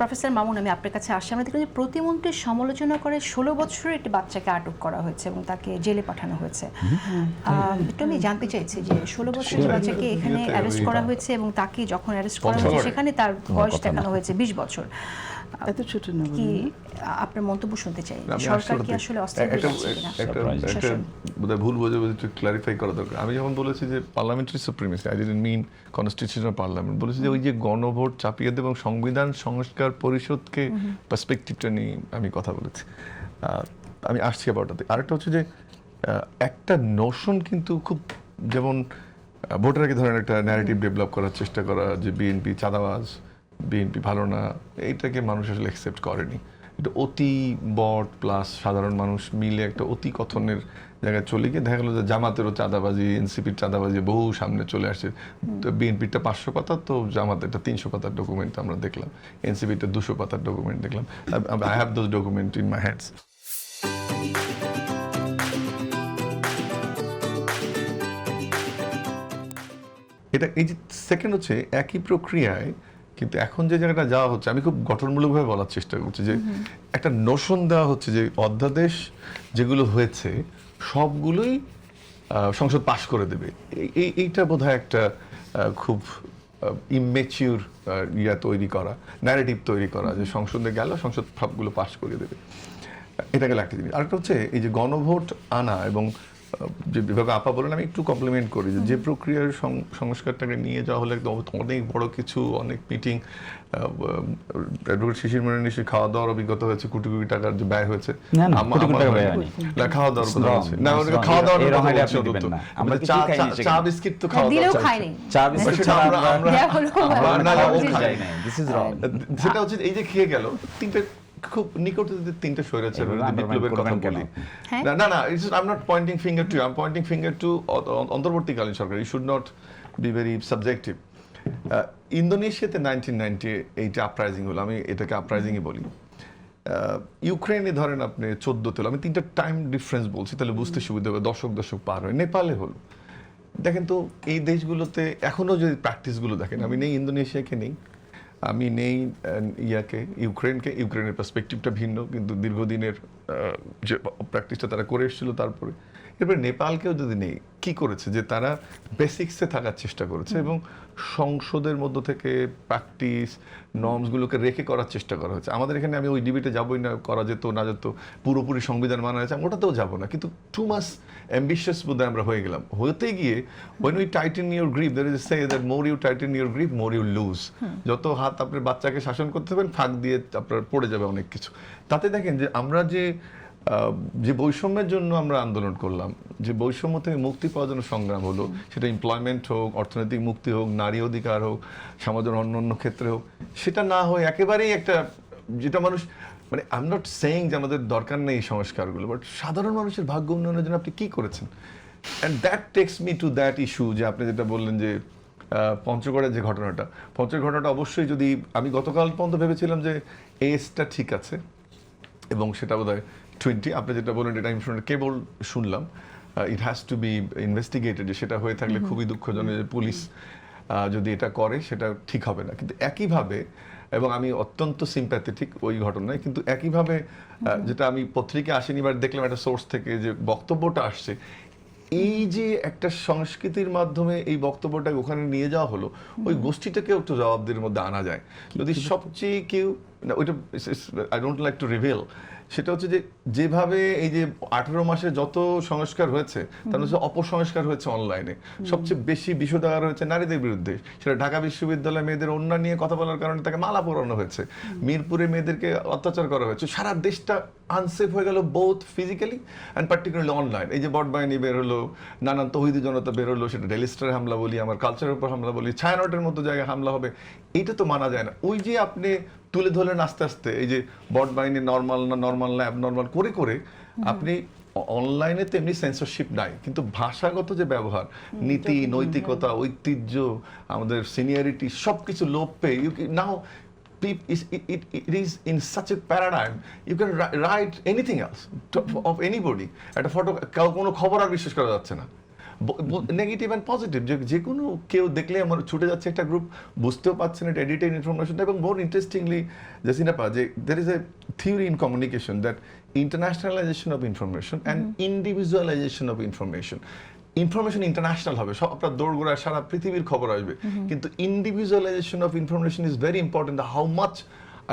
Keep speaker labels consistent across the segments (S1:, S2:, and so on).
S1: Professor Mamun, আমি আপনার কাছে আসছি। আমরা দেখলাম যে প্রতিমন্ত্রীর সমালোচনা করে 16 বছরের একটি বাচ্চাকে আটক করা হয়েছে এবং তাকে জেলে পাঠানো হয়েছে। একটু আমি জানতে চাইছি যে 16 বছরের বাচ্চাকে এখানে অ্যারেস্ট করা হয়েছে এবং তাকে যখন অ্যারেস্ট করা হয়েছে সেখানে তার বয়স দেখানো হয়েছে 20 বছর।
S2: এত ছোট না
S1: কি আপনার মন্তব্য শুনতে চাই, সরকার কি আসলে অস্থির হয়ে যাচ্ছে কিনা?
S3: একটা বোধহয় ভুল বোঝাবুঝি একটু ক্লারিফাই করা দরকার। আমি যখন বলেছি যে parliamentary supremacy, I didn't mean constitutional parliament, বলেছি যে ওই যে গণভোট চাপিয়ে দেবে এবং সংবিধান সংস্কার পরিষদকে পার্সপেক্টিভটা নিয়ে আমি কথা বলেছি। আমি আসছি আবার ওটাতে। আরেকটা হচ্ছে যে একটা নোশন কিন্তু খুব, যেমন ভোটের আগে ধরেন একটা ন্যারেটিভ ডেভেলপ করার চেষ্টা করা যে বিএনপি চাঁদাবাজ, বিএনপি ভালো না, এইটাকে মানুষ আসলে অ্যাকসেপ্ট করেনি। এটা অতি বট প্লাস সাধারণ মানুষ মিলে একটা অতি কথনের জায়গায় চলে গিয়ে দেখা গেলো যে জামাতেরও চাঁদাবাজি, এনসিপির চাঁদাবাজি বহু সামনে চলে আসছে। তো বিএনপিটা 500 পাতা, তো জামাতেরটা 300 পাতার ডকুমেন্ট আমরা দেখলাম, এনসিপিটা 200 পাতার ডকুমেন্ট দেখলাম। I have those document in my hands. এটা এই যে সেকেন্ড হচ্ছে একই প্রক্রিয়ায়, কিন্তু এখন যে জায়গাটা যাওয়া হচ্ছে, আমি খুব গঠনমূলকভাবে বলার চেষ্টা করছি যে একটা নোশন দেওয়া হচ্ছে যে অধ্যাদেশ যেগুলো হয়েছে সবগুলোই সংসদ পাশ করে দেবে। এইটা বোধহয় একটা খুব ইমেচিউর ইয়া তৈরি করা, ন্যারেটিভ তৈরি করা যে সংসদে গেল সংসদ সবগুলো পাশ করে দেবে। এটা গেল একটা জিনিস। আরেকটা হচ্ছে এই যে গণভোট আনা এবং যে বিভাগ আপা বলেন, আমি একটু কমপ্লিমেন্ট করি যে প্রক্রিয়ার সংস্কারটাকে নিয়ে যাওয়া হলে একদম অনেক বড় কিছু, অনেক মিটিং, অ্যাডভোকেট শিশির মনির নিশ্চয়ই খাওয়া দাওয়ার অভিজ্ঞতা হয়েছে, কোটি কোটি টাকার যে ব্যয় হয়েছে। খাওয়া দাওয়ার কথা আছে না, খাওয়া দাওয়ার চা বিস্কিট তো খাওয়া সেটা হচ্ছে এই যে খেয়ে গেল তিনটে খুব নিকট তিনটে স্বৈরাচার বিপ্লবের কথা বলি। না না, I am not pointing finger to, I am pointing finger to অন্তর্বর্তীকালীন সরকার। You should not be very subjective. ইন্দোনেশিয়াতে 1990 এইটা আপরাইজিং হলো, আমি এটাকে আপরাইজিংই বলি। ইউক্রেনে ধরেন আপনি 14 হলো, আমি তিনটা টাইম ডিফারেন্স বলছি তাহলে বুঝতে সুবিধা হবে, দশক পার হয়। নেপালে হলো। দেখেন তো এই দেশগুলোতে এখনো যদি প্র্যাকটিসগুলো দেখেন, আমি নেই ইন্দোনেশিয়াকে নেই, আমি নেই ইউক্রেনকে, ইউক্রেনের পার্সপেক্টিভটা ভিন্ন, কিন্তু দীর্ঘদিনের যে প্র্যাকটিসটা তারা করে এসেছিল। তারপরে এরপরে নেপালকেও যদি নেই, কি করেছে যে তারা বেসিক্সে থাকার চেষ্টা করেছে এবং সংসদের মধ্য থেকে প্র্যাকটিস নর্মসগুলোকে রেখে করার চেষ্টা করা হয়েছে। আমাদের এখানে আমি ওই ডিবেটে যাবোই না, করা যেত না যেত, পুরোপুরি সংবিধান মানা হয়েছে, ওটাতেও যাবো না, কিন্তু টু মাস অ্যাম্বিশিয়াস বোধহয় আমরা হয়ে গেলাম। হতে গিয়ে when we tighten your grip, there is a say that more you tighten your grip, more you lose. যত হাত আপনার বাচ্চাকে শাসন করতে পারেন, ফাঁক দিয়ে আপনার পড়ে যাবে অনেক কিছু। তাতে দেখেন যে আমরা যে বৈষম্যের জন্য আমরা আন্দোলন করলাম, যে বৈষম্য থেকে মুক্তি পাওয়ার জন্য সংগ্রাম হলো, সেটা এমপ্লয়মেন্ট হোক, অর্থনৈতিক মুক্তি হোক, নারী অধিকার হোক, সমাজের অন্য ক্ষেত্রে হোক, সেটা না হয়ে একেবারেই একটা যেটা মানুষ মানে আই এম নট সেইং যে আমাদের দরকার নেই এই সংস্কারগুলো, বাট সাধারণ মানুষের ভাগ্য উন্নয়নের জন্য আপনি কী করেছেন? And that text me to that issue যে আপনি যেটা বললেন যে পঞ্চগড়ের যে ঘটনাটা অবশ্যই, যদি আমি গতকাল পর্যন্ত ভেবেছিলাম যে এজটা ঠিক আছে এবং সেটা বোধহয় 20, আপনি যেটা বলেন এটা আমি কেবল শুনলাম, it has to B investigated, সেটা হয়ে থাকলে খুবই দুঃখজনক যে পুলিশ যদি এটা করে সেটা ঠিক হবে না। কিন্তু একইভাবে, এবং আমি অত্যন্ত সিম্প্যাথেটিক ওই ঘটনায়, কিন্তু একইভাবে যেটা আমি পত্রিকা আসেনি এবার দেখলাম একটা সোর্স থেকে যে বক্তব্যটা আসছে, এই যে একটা সংস্কৃতির মাধ্যমে এই বক্তব্যটাকে ওখানে নিয়ে যাওয়া হলো, ওই গোষ্ঠীটাকেও একটু জবাবদের মধ্যে আনা যায়। যদি সবচেয়ে কেউ ওইটা I don't like to reveal, সেটা হচ্ছে যে যেভাবে এই যে 18 মাসে যত সংস্কার হয়েছে তার মধ্যে অপসংস্কার হয়েছে অনলাইনে, সবচেয়ে বেশি বিষোদ্গার হয়েছে নারীদের বিরুদ্ধে। সেটা ঢাকা বিশ্ববিদ্যালয়ে মেয়েদের অন্যান্য নিয়ে কথা বলার কারণে তাকে মালা পরানো হয়েছে, মিরপুরে মেয়েদেরকে অত্যাচার করা হয়েছে, সারা দেশটা আনসেফ হয়ে গেল, both physically and particularly online. এই যে বটবাহিনী বের হলো, নানান তৌহিদি জনতা বের হলো, সেটা ডেলি স্টারে হামলা বলি, আমার কালচারের উপর হামলা বলি, ছায়ানটের মতো জায়গায় হামলা হবে, এইটা তো মানা যায় না। ওই যে আপনি তুলে ধরলেন আস্তে আস্তে এই যে বটবাহিনী নর্মাল না, নর্মাল না অ্যাবনর্মাল করে করে আপনি অনলাইনে তো এমনি সেন্সরশিপ নাই, কিন্তু ভাষাগত যে ব্যবহার, নীতি, নৈতিকতা, ঐতিহ্য, আমাদের সিনিয়রিটি সব কিছু লোপ পেয়ে নাও it is in such a paradigm you can write anything else of anybody. একটা ফটো, কোনো খবর আর বিশ্বাস করা যাচ্ছে না। নেগেটিভ অ্যান্ড পজিটিভ, যে কোনো কেউ দেখলে আমার ছুটে যাচ্ছে একটা গ্রুপ, বুঝতেও পারছে না এটা এডিটেড ইনফরমেশনটা। এবং মোর ইন্টারেস্টিংলি জাসিনাপা, যে there is a theory in communication that internationalization of information and individualization of information. Information international হবে, সব আপনার দৌড়গোড়ায় সারা পৃথিবীর খবর আসবে, কিন্তু individualization of information is very important. How much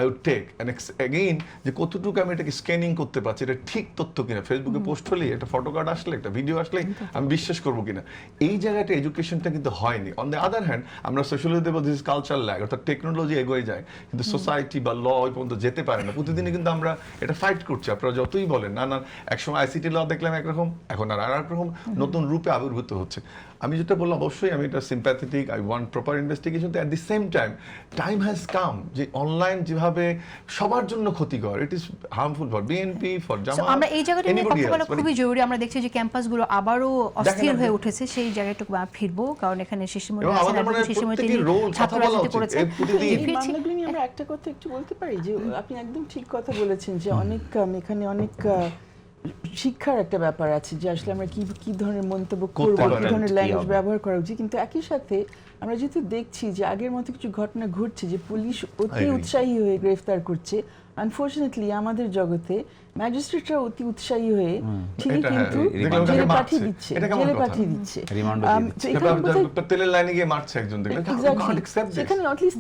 S3: I would take and again, যে কতটুকু আমি এটাকে স্ক্যানিং করতে পারছি, এটা ঠিক তথ্য কিনা, ফেসবুকে পোস্ট হলে, একটা ফটো কার্ড আসলে, একটা ভিডিও আসলে আমি বিশ্বাস করবো কিনা, এই জায়গাটা এডুকেশনটা কিন্তু হয়নি। অন দ্য আদার হ্যান্ড আমরা সোশ্যালজি দেবো দিস কালচার ল্যাগ, অর্থাৎ টেকনোলজি এগোয় যায় কিন্তু সোসাইটি বা ল ওই পর্যন্ত যেতে পারে না। প্রতিদিনই কিন্তু আমরা এটা ফাইট করছি, আপনারা যতই বলেন না না, একসময় আইসিটি ল দেখলাম একরকম, এখন আর এক রকম নতুন রূপে আবির্ভূত হচ্ছে। আমি যেটা বললাম, অবশ্যই আমি এটা sympathetic, I want proper investigation, at the same time has come যে অনলাইন যেভাবে সবার জন্য ক্ষতিকর, it is harmful for BNP, for Jamaat,
S1: আমরা এই জায়গাটা নিয়ে কথা বলা খুবই জরুরি। আমরা দেখছি যে ক্যাম্পাসগুলো আবারও অস্থির হয়ে উঠেছে, সেই জায়গাটুকু ফিরবো, কারণ এখানে শিশুমণি ছাত্র রাজনীতি করেছে।
S2: আমরা একটা কথা একটু বলতে পারি যে আপনি একদম ঠিক কথা বলেছেন যে অনেক এখানে অনেক শিক্ষার একটা ব্যাপার আছে যে আসলে আমরা কি ধরনের মন্তব্য করব, কি ধরনের ল্যাঙ্গুয়েজ ব্যবহার করা উচিত। কিন্তু একই সাথে আমরা যেহেতু দেখছি যে আগের মতো কিছু ঘটনা ঘটছে, যে পুলিশ অতি উৎসাহী হয়ে গ্রেফতার করছে, আনফরচুনেটলি আমাদের জগতে ম্যাজিস্ট্রেটরা অতি উৎসাহী হয়ে ঠিকই কিন্তু জেলে পাঠিয়ে দিচ্ছে।
S3: তেলের লাইনে গিয়ে মারছে একজন,
S2: সেখানে অ্যাটলিস্ট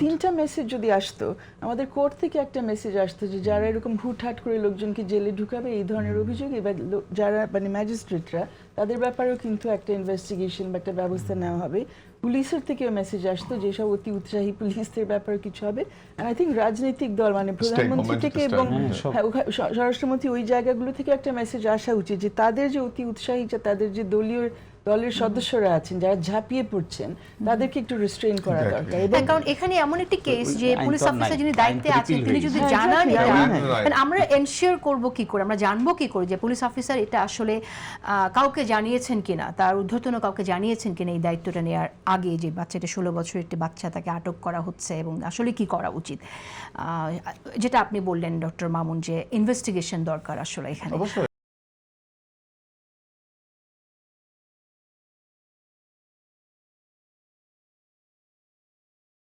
S2: 3টা মেসেজ যদি আসতো, আমাদের কোর্ট থেকে একটা মেসেজ আসতো যে যারা এরকম হুটহাট করে লোকজনকে জেলে ঢুকাবে এই ধরনের অভিযোগ, এবার যারা মানে ম্যাজিস্ট্রেটরা, তাদের ব্যাপারেও কিন্তু একটা ইনভেস্টিগেশন বা একটা ব্যবস্থা নেওয়া হবে। পুলিশের থেকেও মেসেজ আসতো যেসব অতি উৎসাহী পুলিশদের ব্যাপারে কিছু হবে। আই থিঙ্ক রাজনৈতিক দল মানে প্রধানমন্ত্রী থেকে এবং স্বরাষ্ট্রমন্ত্রী ওই জায়গাগুলো থেকে একটা মেসেজ আসা উচিত যে তাদের যে অতি উৎসাহী, তাদের যে দলের সদস্যরা আছেন যারা ঝাঁপিয়ে পড়ছেন, তাদেরকে একটু রেস্ট্রেইন করা দরকার।
S1: কারণ এখানে এমন একটি কেস যে পুলিশ অফিসার যিনি দায়িত্বে আছেন তিনি যদি জানান, আমরা এনশিওর করব কি করে, আমরা জানবো কি করে যে পুলিশ অফিসার এটা আসলে কাউকে জানিয়েছেন কিনা, তার ঊর্ধ্বতন কাউকে জানিয়েছেন কিনা এই দায়িত্বটা নেওয়ার আগে, যে বাচ্চাটা 16 বছরের একটি বাচ্চা, তাকে আটক করা হচ্ছে এবং আসলে কি করা উচিত। যেটা আপনি বললেন ডক্টর মামুন, যে ইনভেস্টিগেশন দরকার আসলে এখানে।
S3: অবশ্যই